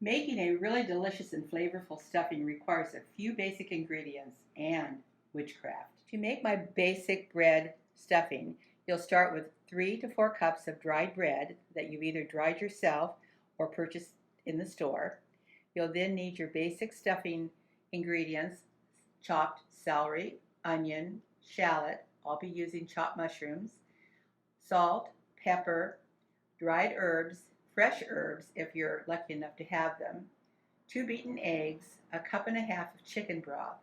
Making a really delicious and flavorful stuffing requires a few basic ingredients and witchcraft. To make my basic bread stuffing, you'll start with 3 to 4 cups of dried bread that you've either dried yourself or purchased in the store. You'll then need your basic stuffing ingredients: chopped celery, onion, shallot. I'll be using chopped mushrooms, salt, pepper, dried herbs, fresh herbs if you're lucky enough to have them, 2 beaten eggs, a cup and a half of chicken broth.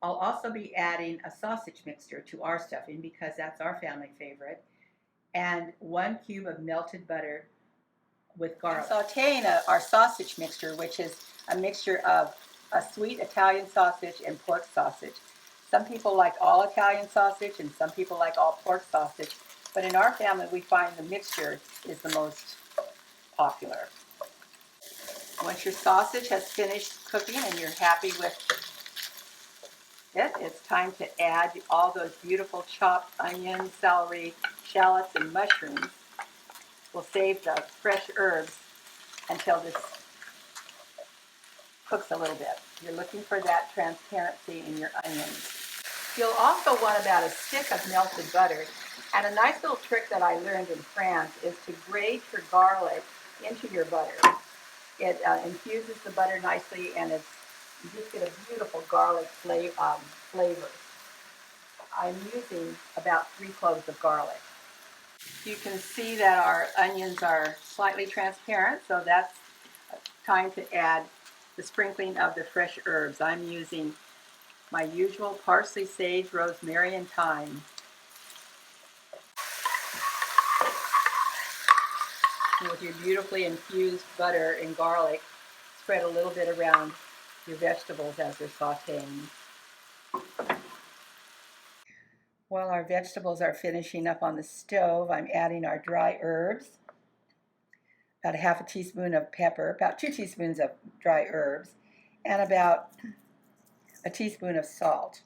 I'll also be adding a sausage mixture to our stuffing because that's our family favorite, and 1 cube of melted butter with garlic. I'm sauteing our sausage mixture, which is a mixture of a sweet Italian sausage and pork sausage. Some people like all Italian sausage and some people like all pork sausage, but in our family we find the mixture is the most popular. Once your sausage has finished cooking and you're happy with it, it's time to add all those beautiful chopped onions, celery, shallots, and mushrooms. We'll save the fresh herbs until this cooks a little bit. You're looking for that transparency in your onions. You'll also want about a stick of melted butter. And a nice little trick that I learned in France is to grate your garlic into your butter. It infuses the butter nicely, and you just get a beautiful garlic flavor. I'm using about 3 cloves of garlic. You can see that our onions are slightly transparent, so that's time to add the sprinkling of the fresh herbs. I'm using my usual parsley, sage, rosemary, and thyme. And with your beautifully infused butter and garlic, spread a little bit around your vegetables as they're sauteing. While our vegetables are finishing up on the stove, I'm adding our dry herbs, about 1/2 teaspoon of pepper, about 2 teaspoons of dry herbs, and about a teaspoon of salt.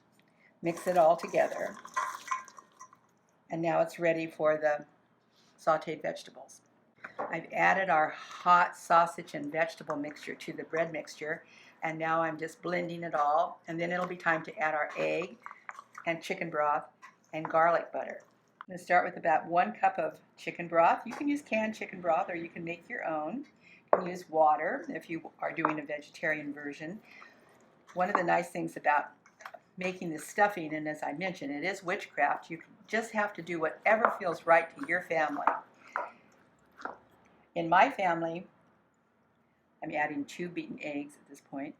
Mix it all together. And now it's ready for the sauteed vegetables. I've added our hot sausage and vegetable mixture to the bread mixture, and now I'm just blending it all, and then it'll be time to add our egg and chicken broth and garlic butter. I'm going to start with about 1 cup of chicken broth. You can use canned chicken broth, or you can make your own. You can use water if you are doing a vegetarian version. One of the nice things about making this stuffing, and as I mentioned, it is witchcraft, you just have to do whatever feels right to your family. In my family, I'm adding 2 beaten eggs at this point.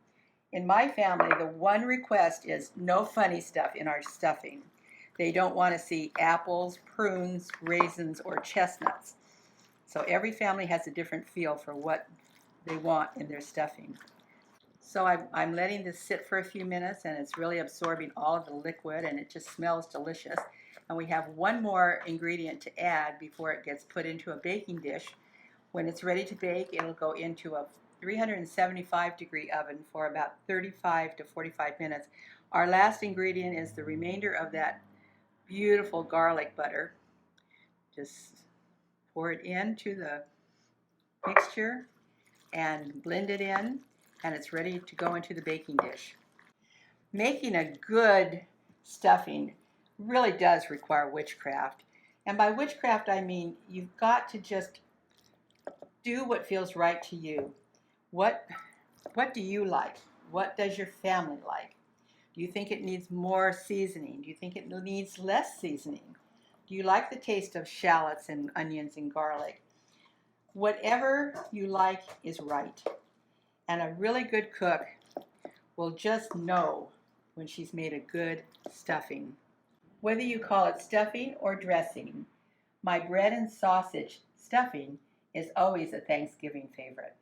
In my family, the one request is no funny stuff in our stuffing. They don't want to see apples, prunes, raisins, or chestnuts. So every family has a different feel for what they want in their stuffing. So I'm letting this sit for a few minutes, and it's really absorbing all of the liquid, and it just smells delicious. And we have one more ingredient to add before it gets put into a baking dish. When it's ready to bake, it'll go into a 375-degree oven for about 35 to 45 minutes. Our last ingredient is the remainder of that beautiful garlic butter. Just pour it into the mixture and blend it in, and it's ready to go into the baking dish. Making a good stuffing really does require witchcraft. And by witchcraft, I mean you've got to just do what feels right to you. What do you like? What does your family like? Do you think it needs more seasoning? Do you think it needs less seasoning? Do you like the taste of shallots and onions and garlic? Whatever you like is right. And a really good cook will just know when she's made a good stuffing. Whether you call it stuffing or dressing, my bread and sausage stuffing is always a Thanksgiving favorite.